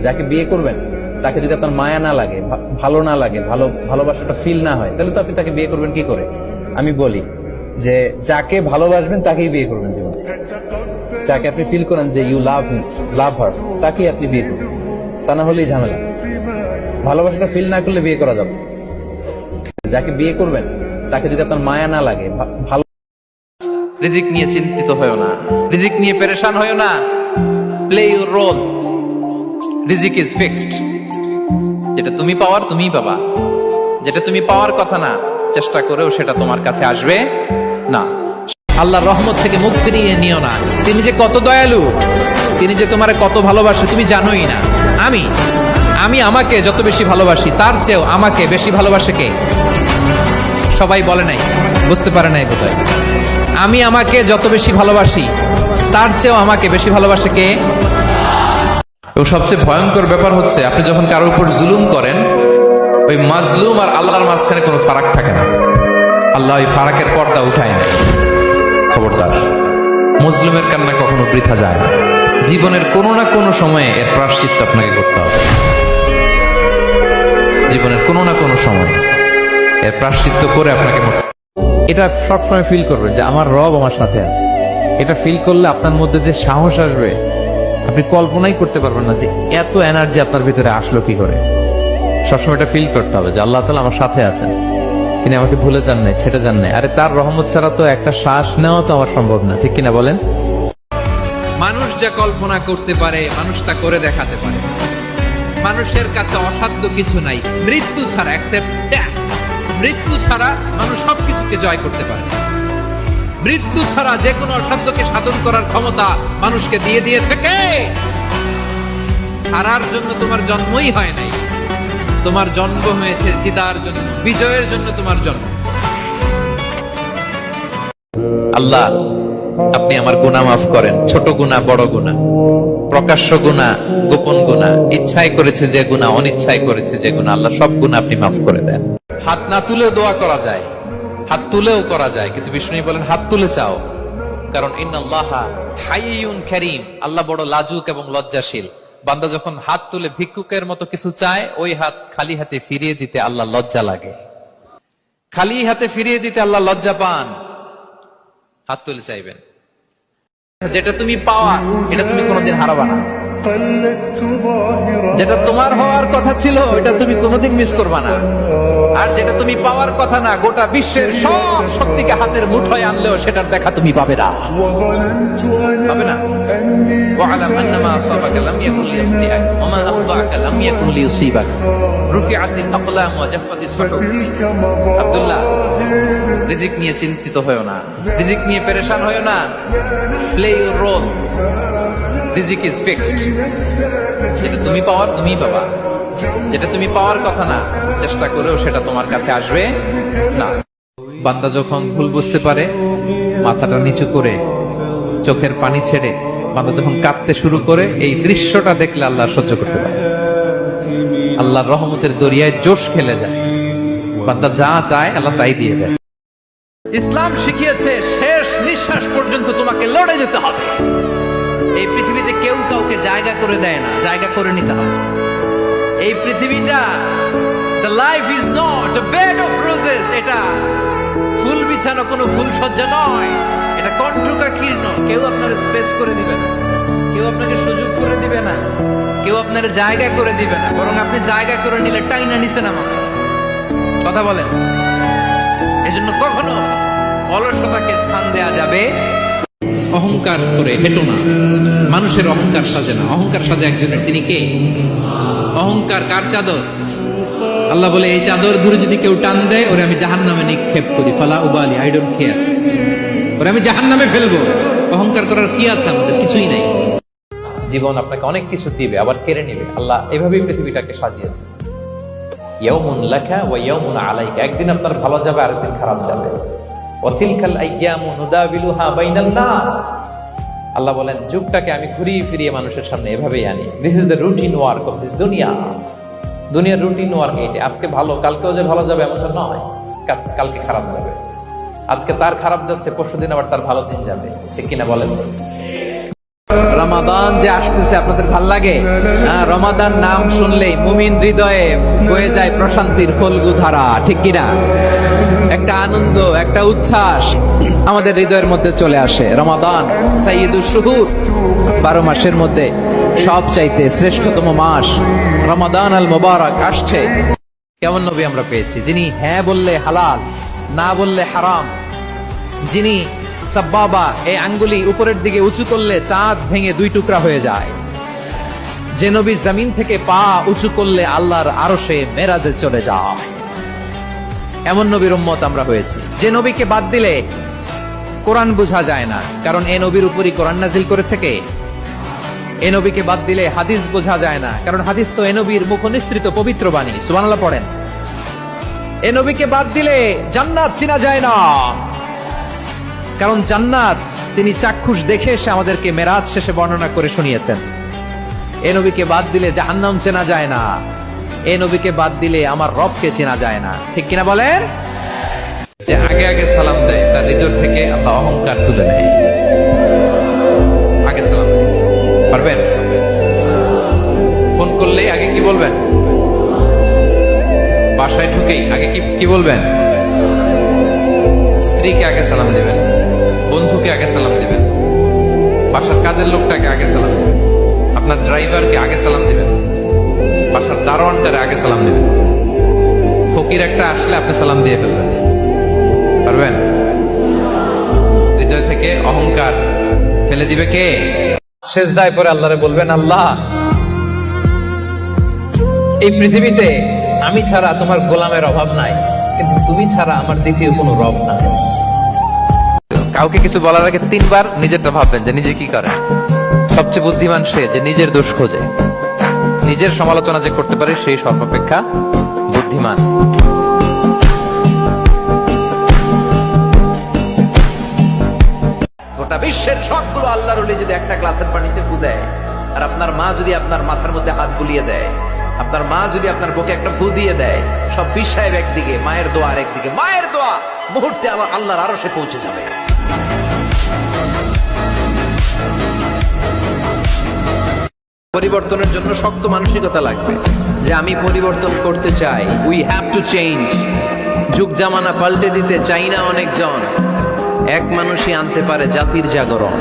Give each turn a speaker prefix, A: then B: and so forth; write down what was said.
A: যাকে বিয়ে করবেন তাকে যদি আপনার মায়া না লাগে, ভালো না লাগে, ভালোবাসাটা ফিল না হয়, তাহলে তো আপনি তাকে বিয়ে করবেন কি করে? আমি বলি যে যাকে ভালোবাসবেন তাকেই বিয়ে করবেন জীবনে। যাকে আপনি ফিল করেন যে ইউ লাভ হার, তাকেই আপনি বিয়ে করবেন। তা না হলেই ঝামেলা। ভালোবাসাটা ফিল না করলে বিয়ে করা যাবে। যাকে বিয়ে করবেন তাকে যদি আপনার মায়া না লাগে, ভালো।
B: রিজিক নিয়ে চিন্তিত হয়েও না, রিজিক নিয়ে পেরেশান হয়েও না। Play your role. রিজিক ইজ ফিক্সড। যেটা তুমি পাওয়ার তুমিই পাবা, যেটা তুমি পাওয়ার কথা না চেষ্টা করেও সেটা তোমার কাছে আসবে না। আল্লাহর রহমত থেকে মুখ ফিরিয়ে নিও না। তিনি যে কত দয়ালু, তিনি যে তোমারে কত ভালোবাসে তুমি জানোই না। আমি আমাকে যত বেশি ভালোবাসি তার চেয়েও আমাকে বেশি ভালোবাসে কে? সবাই বলে নাই, বুঝতে পারে নাই বোধহয়। আমি আমাকে যত বেশি ভালোবাসি তার চেয়েও আমাকে বেশি ভালোবাসে কে? এবং সবচেয়ে ভয়ঙ্কর ব্যাপার হচ্ছে আপনি যখন কারোর উপর জুলুম করেন, ওই মাজলুম আর আল্লাহর মাঝখানে কোনো ফারাক থাকে না। আল্লাহ ওই ফারাকের পর্দা উঠায় না। খবরদার, মজলুমের কান্না কখনো বৃথা যায় না। জীবনের কোনো না কোনো সময়ে এর প্রায়শ্চিত্ত আপনাকে করতে হবে। জীবনের কোনো না কোনো সময় এর প্রায়শ্চিত্ত করে আপনাকে, এটা সবসময় ফিল করবে যে আমার রব আমার সাথে আছে। এটা ফিল করলে আপনার মধ্যে যে সাহস আসবে আপনি কল্পনাই করতে পারবেন না যে এত এনার্জি আপনার ভিতরে আসলো কি করে। সবসময় এটা ফিল করতে হবে যে আল্লাহ তাআলা আমার সাথে আছেন, তিনি আমাকে ভুলে যান নাই, ছেড়ে যান নাই। আরে তার রহমত ছাড়া তো একটা শ্বাস নেওয়া তো আমার সম্ভব না, ঠিক কিনা বলেন? মানুষ যা কল্পনা করতে পারে মানুষ তা করে দেখাতে পারে। মানুষের কাছে অসাধ্য কিছু নাই মৃত্যু ছাড়া, অ্যাকসেপ্ট দ্যাট। মৃত্যু ছাড়া মানুষ সবকিছুকে জয় করতে পারে। মৃত্যু ছাড়া যে কোনো অসাধ্যকে সাধন করার ক্ষমতা মানুষকে দিয়ে দিয়েছে কে? হারার জন্য তোমার জন্মই হয় নাই, তোমার জন্ম হয়েছে জিতার জন্য, বিজয়ের জন্য তোমার জন্ম। আল্লাহ, আপনি আমার গুনাহ মাফ করেন, ছোট গুনাহ, বড় গুনাহ, প্রকাশ্য গুনাহ, গোপন গুনাহ, ইচ্ছায় করেছে যে গুনাহ, অনিচ্ছায় করেছে যে গুনাহ, আল্লাহ সব গুনাহ আপনি মাফ করে দেন। হাত না তুলেও দোয়া করা যায়, হাত তুলেও করা যায়, কিন্তু বিষ্ণু বলেন হাত তুলে চাও, কারণ ইন্নাল্লাহা হাইয়ুন কারীম, আল্লাহ বড় লাজুক এবং লজ্জাশীল। বান্দা যখন হাত তুলে ভিক্ষুকের মতো কিছু চায়, ওই হাত খালি হাতে ফিরিয়ে দিতে আল্লাহ লজ্জা লাগে। খালি হাতে ফিরিয়ে দিতে আল্লাহ লজ্জা পান। হাত তুলে চাইবেন। যেটা তুমি পাওয়া এটা তুমি কোনোদিন হারাবা না। যেটা তোমার হওয়ার কথা ছিল এটা তুমি কোনোদিন মিস করবা না। আর যেটা তুমি পাওয়ার কথা না, গোটা বিশ্বের সব শক্তিকে হাতের মুঠোয় আনলেও সেটার দেখা তুমি পাবে না, পাবে না। ওয়া'লাম আন্নামা আসাবাকা লাম ইয়াকুন লিয়াখতিআক ওয়া মা আখতাআকা লাম ইয়াকুন লিয়ুসিবাক রুফিআতিল আকলাম ওয়া জাফফাতিস সুহুফ। আব্দুল্লাহ, রিজিক নিয়ে চিন্তিত হয়ো না, রিজিক নিয়ে পেরেশান হয়ো না। Play your role. রিজিক ইজ ফিক্সড। যেটা তুমি পাওয়ার তুমিই পাবা, যেটা তুমি পাওয়ার কথা না চেষ্টা করেও সেটা তোমার কাছে আসবে না। বান্দা যখন ভুল বুঝতে পারে, মাথাটা নিচু করে চোখের পানি ছেড়ে বান্দা যখন কাঁদতে শুরু করে, এই দৃশ্যটা দেখলে আল্লাহ সহ্য করতে পারে। আল্লাহর রহমতের দরিয়ায় জোশ খেলে যায়। বান্দা যা চায় আল্লাহ তাই দিয়ে দেয়। ইসলাম শিখিয়েছে শেষ নিঃশ্বাস পর্যন্ত তোমাকে লড়ে যেতে হবে। এই পৃথিবীতে কেউ কাউকে জায়গা করে দেয় না, জায়গা করে নিতে হবে। এই পৃথিবীটা, the life is not a bed of roses, এটা ফুল বিছানো কোনো ফুল সজ্জা নয়, এটা কণ্টকাকীর্ণ। কেউ আপনার স্পেস করে দিবে না, কেউ আপনাকে সুযোগ করে দিবে না, কেউ আপনার জায়গা করে দিবে না, বরং আপনি জায়গা করে নিলে টাইনা নিচে নামাবে। কথা বলেন। এজন্য কখনো অলসতাকে স্থান দেয়া যাবে। অহংকার করে হেঁটো না। মানুষের অহংকার সাজে না, অহংকার সাজে একজনের। তিনি কে? অহংকার কার চাদর? আল্লাহ বলে এই চাদর ধরে যদি কেউ টান দেয় ওরে আমি জাহান্নামে নিক্ষেপ করি। ফালা উবালি, আই ডোন্ট কেয়ার, ওরে আমি জাহান্নামে ফেলবো। অহংকার করার কি আছে আমাদের? কিছুই নাই। জীবন আপনাকে অনেক কিছু দিবে আবার কেড়ে নিবে। আল্লাহ এভাবেই পৃথিবীটাকে সাজিয়েছে। ইয়াউমুন লাকা ওয়া ইয়াউমুন আলাইকা, একদিন আপনার ভালো যাবে আরেকদিন খারাপ যাবে। ওয়াতিলকাল আইয়ামু নুদাবিলুহা বাইনান নাস, আল্লাহ বলেন যুগটাকে আমি ঘুরিয়ে ফিরিয়ে মানুষের সামনে এভাবেই আনি। This is the routine work of this দুনিয়া। দুনিয়ার রুটিন ওয়ার্ক এইটা। আজকে ভালো, কালকেও যে ভালো যাবে এমনটা নয়, কালকে খারাপ যাবে। আজকে তার খারাপ যাচ্ছে, পরশুদিন আবার তার ভালো দিন যাবে, ঠিক কিনা বলেন? রমাদান যে আসতেছে আপনাদের ভাল লাগে? রমাদান নাম শুনলেই মুমিন হৃদয়ে বয়ে যায় প্রশান্তির ফল্গু ধারা, ঠিক কিনা? একটা আনন্দ, একটা উচ্ছ্বাস আমাদের হৃদয়ের মধ্যে চলে আসে। রমাদান সাইয়্যিদুশ শুহুর, 12 মাসের মধ্যে সব চাইতে শ্রেষ্ঠতম মাস রমাদান আল মুবারক আসছে। কেমন নবী আমরা পেয়েছি, যিনি হ্যাঁ বললে হালাল, না বললে হারাম, যিনি সাব্বাবা, এই আঙ্গুলি উপরের দিকে উঁচু করলে চাঁদ ভেঙে 2 টুকরা হয়ে যায়, যে নবী জমিন থেকে পা উঁচু করলে আল্লাহর আরশে মেরাজে চলে যায়। এমন নবীর উম্মত আমরা হয়েছি। যে নবীকে বাদ দিলে কোরআন বোঝা যায় না, কারণ এই নবীর উপরই কোরআন নাজিল করেছে কে? এই নবীকে বাদ দিলে হাদিস বোঝা যায় না, কারণ হাদিস তো এই নবীর মুখনিসৃত পবিত্র বাণী। সুবহানাল্লাহ পড়েন। এই নবীকে বাদ দিলে জান্নাত চিনা যায় না, কারণ জান্নাত তিনি চাক্ষুষ দেখে এসে আমাদেরকে মেরাজ শেষে বর্ণনা করে শুনিয়েছেন। এই নবীকে বাদ দিলে জাহান্নাম চেনা যায় না, এই নবীকে বাদ দিলে আমার রবকে চেনা যায় না, ঠিক কিনা বলেন? যে আগে আগে সালাম দেয় তার হৃদয় থেকে আল্লাহ অহংকার তুলে নেয়। আগে সালাম দেয়, পারবেন? ফোন করলেই আগে কি বলবেন? বাসায় ঢুকেই আগে কি বলবেন? স্ত্রীকে আগে সালাম দিবেন, বন্ধুকে আগে সালাম দিবেন, বাসার কাজের লোকটাকে আগে সালাম দিবেন, আপনার ড্রাইভারকে আগে সালাম দিবেন, বাসার দারোয়ানটারে আগে সালাম দিবেন। ফকির একটা আসলে আপনি সালাম দিয়ে ফেলবেন, পারবেন? হৃদয় থেকে অহংকার ফেলে দিবে কে? সেজদায় পরে আল্লাহরে বলবেন, আল্লাহ এই পৃথিবীতে আমি ছাড়া তোমার গোলামের অভাব নাই, কিন্তু তুমি ছাড়া আমার দ্বিতীয় কোনো রব নাই। কাউকে কিছু বলার আগে 3 বার নিজেরটা ভাববেন যে নিজে কি করে। সবচেয়ে বুদ্ধিমান সে যে নিজের দোষ খোঁজে, নিজের সমালোচনা যে করতে পারে সেই সর্বাপেক্ষা বুদ্ধিমান। গোটা বিশ্বের সবগুলো আল্লাহর ওলি যদি একটা গ্লাসের পানিতে ফু দেয়, আর আপনার মা যদি আপনার মাথার মধ্যে হাত বুলিয়ে দেয়, আপনার মা যদি আপনার বুকে একটা ফু দিয়ে দেয়, সব বিষয় একদিকে, মায়ের দোয়া আর একদিকে, মায়ের দোয়া মুহূর্তে আমার আল্লাহর আরশে পৌঁছে যাবে। পরিবর্তনের জন্য শক্ত মানসিকতা লাগবে, যে আমি পরিবর্তন করতে চাই। We have to change. যুগ জামানা পাল্টে দিতে চাই না অনেকজন, এক মানুষই আনতে পারে জাতির জাগরণ।